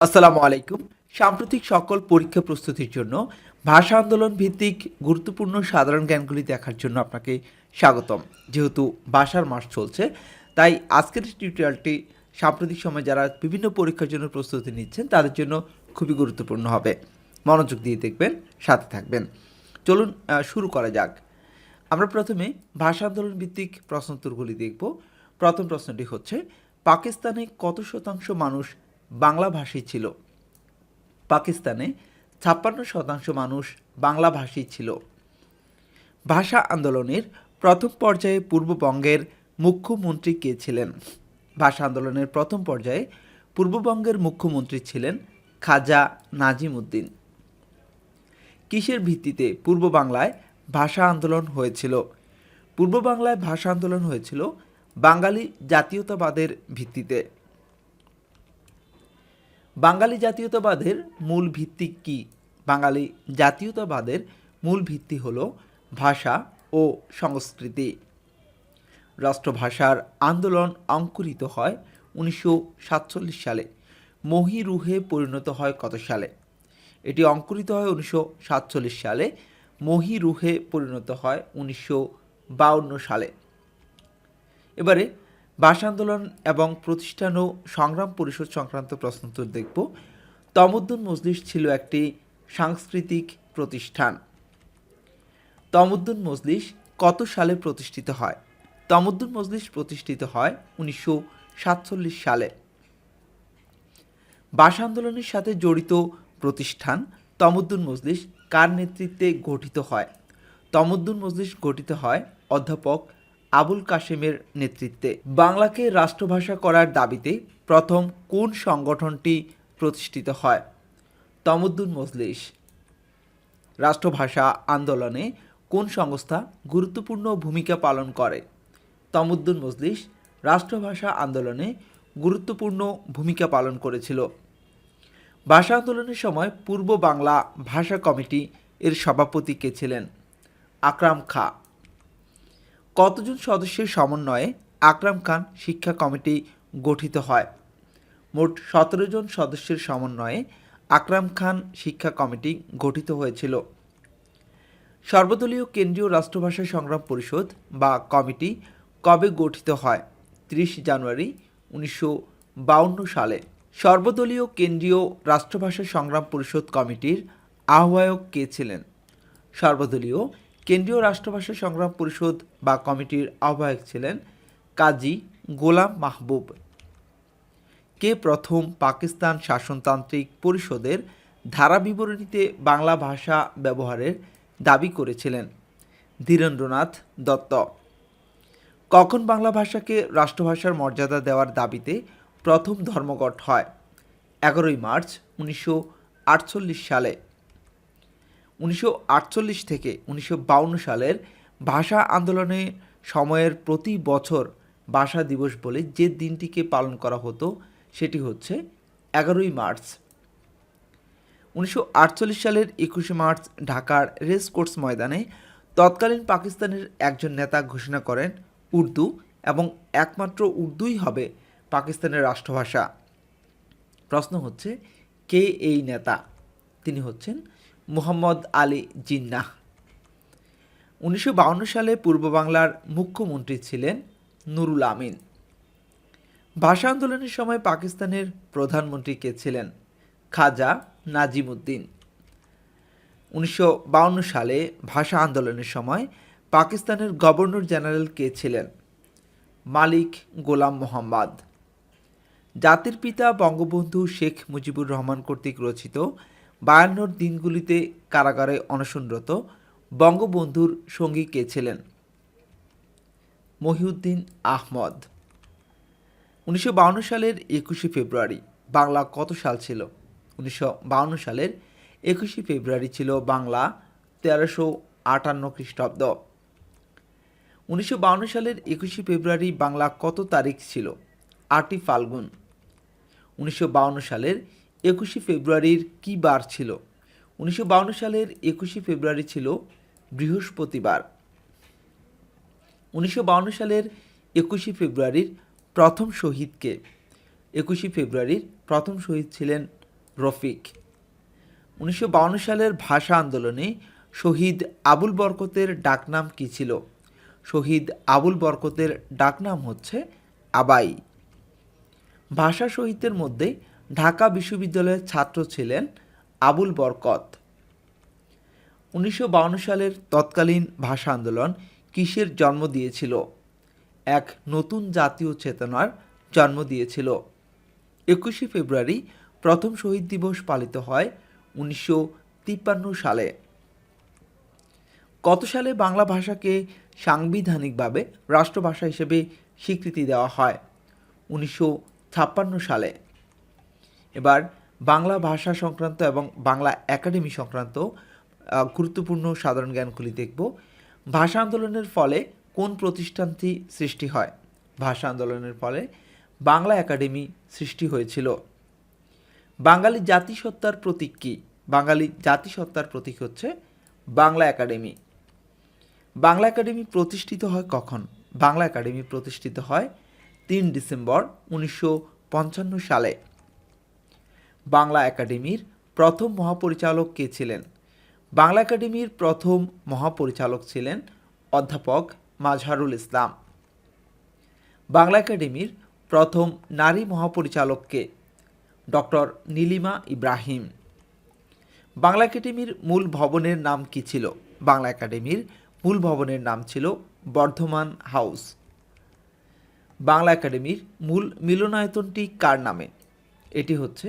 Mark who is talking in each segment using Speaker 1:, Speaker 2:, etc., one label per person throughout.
Speaker 1: আসসালামু আলাইকুম। সাম্প্রতিক সকল পরীক্ষা প্রস্তুতির জন্য ভাষা আন্দোলন ভিত্তিক গুরুত্বপূর্ণ সাধারণ জ্ঞানগুলি দেখার জন্য আপনাকে স্বাগতম। যেহেতু ভাষার মাস চলছে, তাই আজকের টিউটোরিয়ালটি সাম্প্রতিক সময়ে যারা বিভিন্ন পরীক্ষার জন্য প্রস্তুতি নিচ্ছেন তাদের জন্য খুবই গুরুত্বপূর্ণ হবে। মনোযোগ দিয়ে দেখবেন, সাথে থাকবেন। চলুন শুরু করা যাক। আমরা প্রথমে ভাষা আন্দোলন ভিত্তিক প্রশ্নোত্তরগুলি দেখব। প্রথম প্রশ্নটি হচ্ছে, পাকিস্তানে কত শতাংশ মানুষ বাংলাভাষী ছিল? পাকিস্তানে ৫৬% মানুষ বাংলাভাষী ছিল। ভাষা আন্দোলনের প্রথম পর্যায়ে পূর্ববঙ্গের মুখ্যমন্ত্রী কে ছিলেন? ভাষা আন্দোলনের প্রথম পর্যায়ে পূর্ববঙ্গের মুখ্যমন্ত্রী ছিলেন খাজা নাজিম উদ্দিন। কিসের ভিত্তিতে পূর্ব বাংলায় ভাষা আন্দোলন হয়েছিল? পূর্ব বাংলায় ভাষা আন্দোলন হয়েছিল বাঙালি জাতীয়তাবাদের ভিত্তিতে। বাঙালি জাতীয়তাবাদের মূল ভিত্তি কি? বাঙালি জাতীয়তাবাদের মূল ভিত্তি হল ভাষা ও সংস্কৃতি। রাষ্ট্রভাষার আন্দোলন অঙ্কুরিত হয় 1947 সালে। মহিরুহে পরিণত হয় কত সালে? এটি অঙ্কুরিত হয় 1947 সালে। মহিরুহে পরিণত হয় 1952 সালে। এবারে ভাষা আন্দোলন এবং প্রতিষ্ঠান ও সংগ্রাম পরিষদ সংক্রান্ত প্রশ্নোত্তর দেখব। তমদ্দুন মজলিস ছিল একটি সাংস্কৃতিক প্রতিষ্ঠান। তমদ্দুন মজলিস কত সালে প্রতিষ্ঠিত হয়? তমদ্দুন মজলিস প্রতিষ্ঠিত হয় 1947 সালে। ভাষা আন্দোলনের সাথে জড়িত প্রতিষ্ঠান তমদ্দুন মজলিস কার নেতৃত্বে গঠিত হয়? তমদ্দুন মজলিস গঠিত হয় অধ্যাপক আবুল কাশেমের নেতৃত্বে। বাংলাকে রাষ্ট্রভাষা করার দাবিতে প্রথম কোন সংগঠনটি প্রতিষ্ঠিত হয়? তমদ্দুন মজলিস। রাষ্ট্রভাষা আন্দোলনে কোন সংস্থা গুরুত্বপূর্ণ ভূমিকা পালন করে? তমদ্দুন মজলিস রাষ্ট্রভাষা আন্দোলনে গুরুত্বপূর্ণ ভূমিকা পালন করেছিল। ভাষা আন্দোলনের সময় পূর্ব বাংলা ভাষা কমিটি এর সভাপতি কে ছিলেন? আকরাম খাঁ। কতজন সদস্যের সমন্বয়ে আকরাম খান শিক্ষা কমিটি গঠিত হয়? মোট 17 জন সদস্যের সমন্বয়ে আকরাম খান শিক্ষা কমিটি গঠিত হয়েছিল। সর্বদলীয় কেন্দ্রীয় রাষ্ট্রভাষা সংগ্রাম পরিষদ বা কমিটি কবে গঠিত হয়? 30 জানুয়ারি 1952 সালে। সর্বদলীয় কেন্দ্রীয় রাষ্ট্রভাষা সংগ্রাম পরিষদ কমিটির আহ্বায়ক কে ছিলেন? সর্বদলীয় কেন্দ্রীয় রাষ্ট্রভাষা সংগ্রাম পরিষদ বা কমিটির আহ্বায়ক ছিলেন কাজী গোলাম মাহবুব। কে প্রথম পাকিস্তান শাসনতান্ত্রিক পরিষদের ধারা বিবরণীতে বাংলা ভাষা ব্যবহারের দাবি করেছিলেন? ধীরেন্দ্রনাথ দত্ত। কখন বাংলা ভাষাকে রাষ্ট্রভাষার মর্যাদা দেওয়ার দাবিতে প্রথম ধর্মঘট হয়? 11 মার্চ 1948 সালে। 1948 থেকে 1952 সালের ভাষা আন্দোলনের সময়ের প্রতি বছর ভাষা দিবস বলে যে দিনটিকে পালন করা হতো সেটি হচ্ছে 11 মার্চ। 1948 সালের 21 মার্চ ঢাকার রেস কোর্স ময়দানে তৎকালীন পাকিস্তানের একজন নেতা ঘোষণা করেন উর্দু এবং একমাত্র উর্দুই হবে পাকিস্তানের রাষ্ট্রভাষা। প্রশ্ন হচ্ছে, কে এই নেতা? তিনি হচ্ছেন মুহাম্মদ আলী জিন্নাহ। 1952 সালে পূর্ব বাংলার মুখ্যমন্ত্রী ছিলেন নুরুল আমিন। ভাষা আন্দোলনের সময় পাকিস্তানের প্রধানমন্ত্রী কে ছিলেন? খাজা নাজিম উদ্দিন। 1952 সালে ভাষা আন্দোলনের সময় পাকিস্তানের গভর্নর জেনারেল কে ছিলেন? মালিক গোলাম মোহাম্মদ। জাতির পিতা বঙ্গবন্ধু শেখ মুজিবুর রহমান কর্তৃক রচিত 52 দিনগুলিতে কারাগারে অনশনরত বঙ্গবন্ধুর সঙ্গী কে ছিলেন? মহিউদ্দিন আহমদ। 1952 সালের 21 ফেব্রুয়ারি বাংলা কত সাল ছিল? 1952 সালের 21 ফেব্রুয়ারি ছিল বাংলা 1358 খ্রিস্টাব্দ। 1952 সালের 21 ফেব্রুয়ারি বাংলা কত তারিখ ছিল? 8ই ফাল্গুন। 1952 সালের 21 ফেব্রুয়ারির কী বার ছিল? 1952 সালের 21 ফেব্রুয়ারি ছিল বৃহস্পতিবার। 1952 সালের 21 ফেব্রুয়ারির প্রথম শহীদ কে? 21 ফেব্রুয়ারির প্রথম শহীদ ছিলেন রফিক। 1952 সালের ভাষা আন্দোলনে শহীদ আবুল বরকতের ডাকনাম কী ছিল? শহীদ আবুল বরকতের ডাকনাম হচ্ছে আবাই। ভাষা শহীদদের মধ্যে ঢাকা বিশ্ববিদ্যালয়ের ছাত্র ছিলেন আবুল বরকত। 1952 সালের তৎকালীন ভাষা আন্দোলন কিসের জন্ম দিয়েছিল? এক নতুন জাতীয় চেতনার জন্ম দিয়েছিল। 21শে ফেব্রুয়ারি প্রথম শহীদ দিবস পালিত হয় 1953 সালে। কত সালে বাংলা ভাষাকে সাংবিধানিকভাবে রাষ্ট্রভাষা হিসেবে স্বীকৃতি দেওয়া হয়? 1956 সালে। এবার বাংলা ভাষা সংক্রান্ত এবং বাংলা একাডেমি সংক্রান্ত গুরুত্বপূর্ণ সাধারণ জ্ঞানগুলি দেখব। ভাষা আন্দোলনের ফলে কোন প্রতিষ্ঠানটি সৃষ্টি হয়? ভাষা আন্দোলনের ফলে বাংলা একাডেমি সৃষ্টি হয়েছিল। বাঙালি জাতিসত্তার প্রতীক কী? বাঙালি জাতিসত্তার প্রতীক হচ্ছে বাংলা একাডেমি। বাংলা একাডেমি প্রতিষ্ঠিত হয় কখন? বাংলা একাডেমি প্রতিষ্ঠিত হয় 3 ডিসেম্বর 1955 সালে। বাংলা একাডেমির প্রথম মহাপরিচালক কে ছিলেন? বাংলা একাডেমির প্রথম মহাপরিচালক ছিলেন অধ্যাপক মাজহারুল ইসলাম। বাংলা একাডেমির প্রথম নারী মহাপরিচালক কে? ডক্টর নীলিমা ইব্রাহিম। বাংলা একাডেমির মূল ভবনের নাম কী ছিল? বাংলা একাডেমির মূল ভবনের নাম ছিল বর্ধমান হাউস। বাংলা একাডেমির মূল মিলনায়তনটি কার নামে? এটি হচ্ছে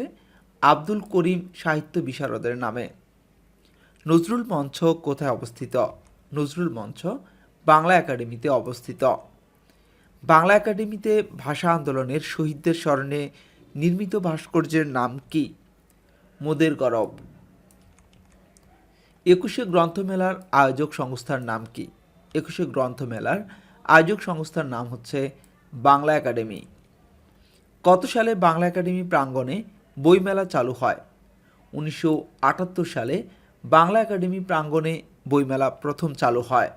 Speaker 1: আব্দুল করিম সাহিত্য বিশারদের নামে। নজরুল মঞ্চ কোথায় অবস্থিত? নজরুল মঞ্চ বাংলা একাডেমিতে অবস্থিত। বাংলা একাডেমিতে ভাষা আন্দোলনের শহীদদের স্মরণে নির্মিত ভাস্কর্যের নাম কি? মোদের গরব। 21শে গ্রন্থমেলার আয়োজক সংস্থার নাম কি? 21শে গ্রন্থমেলার আয়োজক সংস্থার নাম হচ্ছে বাংলা একাডেমি। কত সালে বাংলা একাডেমি প্রাঙ্গণে বইমেলা চালু হয়? 1978 সালে বাংলা একাডেমি প্রাঙ্গণে বইমেলা প্রথম চালু হয়।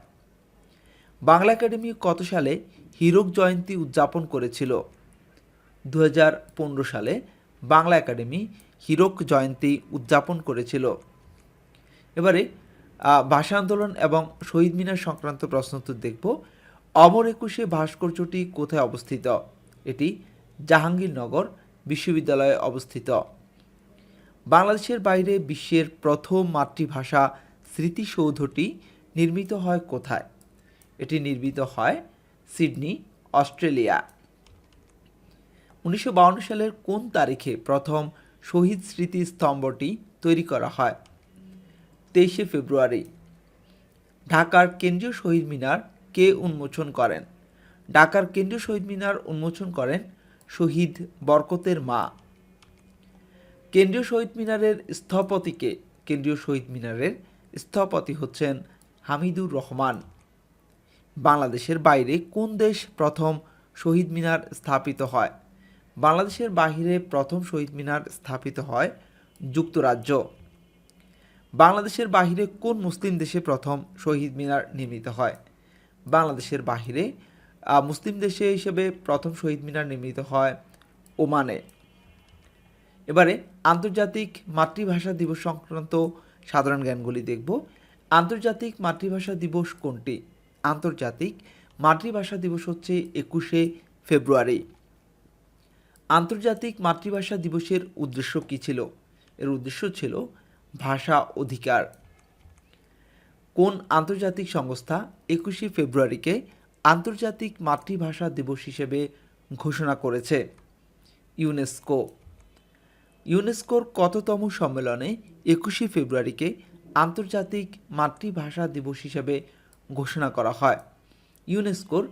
Speaker 1: বাংলা একাডেমি কত সালে হীরক জয়ন্তী উদযাপন করেছিল? 2015 সালে বাংলা একাডেমি হীরক জয়ন্তী উদযাপন করেছিল। এবারে ভাষা আন্দোলন এবং শহীদ মিনার সংক্রান্ত প্রশ্নোত্তর দেখব। অমর একুশে ভাস্কর্যটি কোথায় অবস্থিত? এটি জাহাঙ্গীরনগর বিশ্ববিদ্যালয়ে অবস্থিত। বাংলাদেশের বাইরে বিশ্বের প্রথম মাতৃভাষা স্মৃতিসৌধটি নির্মিত হয় কোথায়? এটি নির্মিত হয় সিডনি, অস্ট্রেলিয়া। 1952 সালের কোন তারিখে প্রথম শহীদ স্মৃতি স্তম্ভটি তৈরি করা হয়? 23শে ফেব্রুয়ারি। ঢাকার কেন্দ্রীয় শহীদ মিনার কে উন্মোচন করেন? ঢাকার কেন্দ্রীয় শহীদ মিনার উন্মোচন করেন শহীদ বরকতের মা। কেন্দ্রীয় শহীদ মিনারের স্থপতি কে? কেন্দ্রীয় শহীদ মিনারের স্থপতি হচ্ছেন হামিদুর রহমান। বাংলাদেশের বাইরে কোন দেশ প্রথম শহীদ মিনার স্থাপিত হয়? বাংলাদেশের বাইরে প্রথম শহীদ মিনার স্থাপিত হয় যুক্তরাজ্য। বাংলাদেশের বাইরে কোন মুসলিম দেশে প্রথম শহীদ মিনার নির্মিত হয়? বাংলাদেশের বাইরে মুসলিম দেশে হিসেবে প্রথম শহীদ মিনার নির্মিত হয় ওমানে। এবারে আন্তর্জাতিক মাতৃভাষা দিবস সংক্রান্ত সাধারণ জ্ঞানগুলি দেখব। আন্তর্জাতিক মাতৃভাষা দিবস কোনটি? আন্তর্জাতিক মাতৃভাষা দিবস হচ্ছে 21শে ফেব্রুয়ারি। আন্তর্জাতিক মাতৃভাষা দিবসের উদ্দেশ্য কী ছিল? এর উদ্দেশ্য ছিল ভাষা অধিকার। কোন আন্তর্জাতিক সংস্থা 21শে ফেব্রুয়ারিকে আন্তর্জাতিক মাতৃভাষা দিবস হিসেবে ঘোষণা করেছে? ইউনেস্কো। ইউনেস্কোর কততম সম্মেলনে 21শে ফেব্রুয়ারিকে আন্তর্জাতিক মাতৃভাষা দিবস হিসেবে ঘোষণা করা হয়? ইউনেস্কোর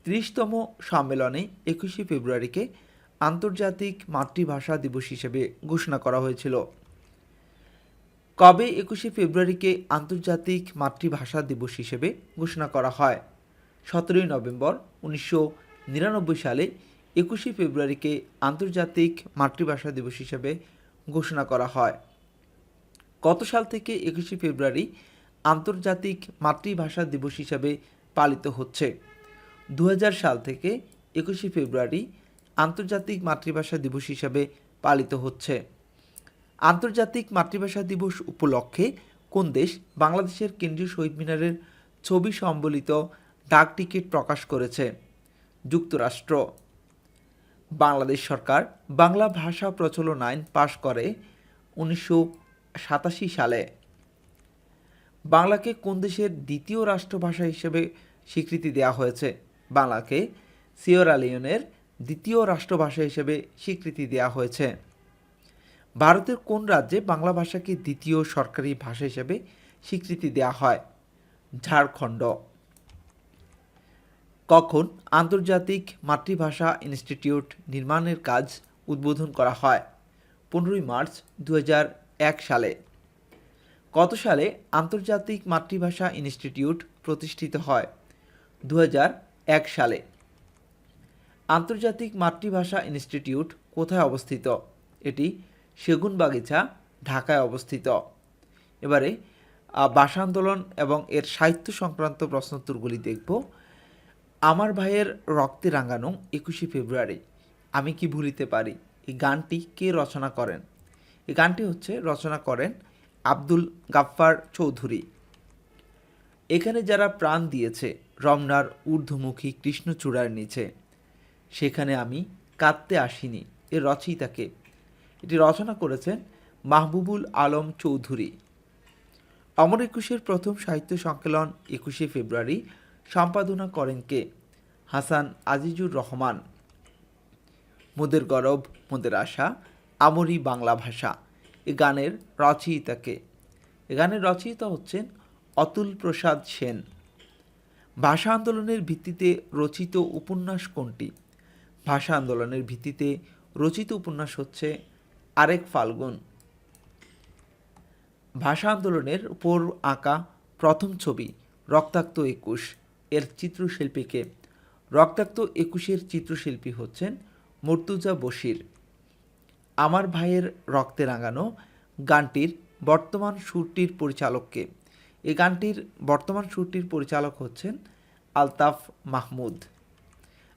Speaker 1: 30তম সম্মেলনে 21শে ফেব্রুয়ারিকে আন্তর্জাতিক মাতৃভাষা দিবস হিসেবে ঘোষণা করা হয়েছিল। কবে 21শে ফেব্রুয়ারিকে আন্তর্জাতিক মাতৃভাষা দিবস হিসেবে ঘোষণা করা হয়? 17 নভেম্বর 1999 সালে 21শে ফেব্রুয়ারিকে আন্তর্জাতিক মাতৃভাষা দিবস হিসেবে ঘোষণা করা হয়। কত সাল থেকে 21শে ফেব্রুয়ারি আন্তর্জাতিক মাতৃভাষা দিবস হিসেবে পালিত হচ্ছে? 2000 সাল থেকে 21শে ফেব্রুয়ারি আন্তর্জাতিক মাতৃভাষা দিবস হিসেবে পালিত হচ্ছে। আন্তর্জাতিক মাতৃভাষা দিবস উপলক্ষে কোন দেশ বাংলাদেশের কেন্দ্রীয় শহীদ মিনারের ছবি সম্বলিত ডাক টিকিট প্রকাশ করেছে? যুক্তরাষ্ট্র। বাংলাদেশ সরকার বাংলা ভাষা প্রচলন আইন পাশ করে 1987 সালে। বাংলাকে কোন দেশের দ্বিতীয় রাষ্ট্রভাষা হিসেবে স্বীকৃতি দেওয়া হয়েছে? বাংলাকে সিয়েরা লিওনের দ্বিতীয় রাষ্ট্রভাষা হিসেবে স্বীকৃতি দেওয়া হয়েছে। ভারতের কোন রাজ্যে বাংলা ভাষাকে দ্বিতীয় সরকারি ভাষা হিসেবে স্বীকৃতি দেওয়া হয়? ঝাড়খণ্ড। কখন আন্তর্জাতিক মাতৃভাষা ইনস্টিটিউট নির্মাণের কাজ উদ্বোধন করা হয়? 15 মার্চ 2001 সালে। কত সালে আন্তর্জাতিক মাতৃভাষা ইনস্টিটিউট প্রতিষ্ঠিত হয়? 2001 সালে। আন্তর্জাতিক মাতৃভাষা ইনস্টিটিউট কোথায় অবস্থিত? এটি সেগুনবাগিচা, ঢাকায় অবস্থিত। এবারে ভাষা আন্দোলন এবং এর সাহিত্য সংক্রান্ত প্রশ্নোত্তরগুলি দেখব। আমার ভাইয়ের রক্তে রাঙানো 21শে ফেব্রুয়ারি আমি কি ভুলিতে পারি, এই গানটি কে রচনা করেন? এই গানটি রচনা করেন আব্দুল গাফফার চৌধুরী। এখানে যারা প্রাণ দিয়েছে রমনার ঊর্ধ্বমুখী কৃষ্ণচূড়ার নিচে, সেখানে আমি কাঁদতে আসিনি, এর রচয়িতাকে? এটি রচনা করেছেন মাহবুবুল আলম চৌধুরী। অমর একুশের প্রথম সাহিত্য সংকলন 21শে ফেব্রুয়ারি সম্পাদনা করেন কে? হাসান আজিজুর রহমান। মোদের গরব মোদের আশা, আমরি বাংলা ভাষা, এ গানের রচয়িতাকে? এ গানের রচয়িতা হচ্ছেন অতুল প্রসাদ সেন। ভাষা আন্দোলনের ভিত্তিতে রচিত উপন্যাস কোনটি? ভাষা আন্দোলনের ভিত্তিতে রচিত উপন্যাস হচ্ছে আরেক ফাল্গুন। ভাষা আন্দোলনের উপর আঁকা প্রথম ছবি রক্তাক্ত 21, এর চিত্রশিল্পীকে? রক্তাক্ত 21-এর চিত্রশিল্পী হচ্ছেন মর্তুজা বশির। আমার ভাইয়ের রক্তে রাঙানো গানটির বর্তমান সুরটির পরিচালককে? এই গানটির বর্তমান সুরটির পরিচালক হচ্ছেন আলতাফ মাহমুদ।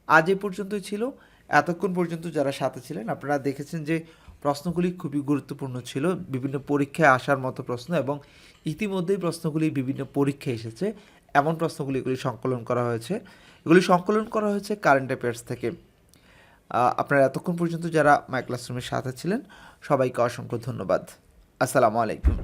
Speaker 1: আজ এ পর্যন্তই ছিল। এতক্ষণ পর্যন্ত যারা সাথে ছিলেন আপনারা দেখেছেন যে প্রশ্নগুলি খুবই গুরুত্বপূর্ণ ছিল, বিভিন্ন পরীক্ষায় আসার মতো প্রশ্ন, এবং ইতিমধ্যেই প্রশ্নগুলি বিভিন্ন পরীক্ষায় এসেছে এমন প্রশ্নগুলি এগুলি সংকলন করা হয়েছে। এগুলি সংকলন করা হয়েছে কারেন্ট অ্যাফেয়ার্স থেকে। আপনারা এতক্ষণ পর্যন্ত যারা মাই ক্লাসরুমের সাথে ছিলেন সবাইকে অসংখ্য ধন্যবাদ। আসসালামু আলাইকুম।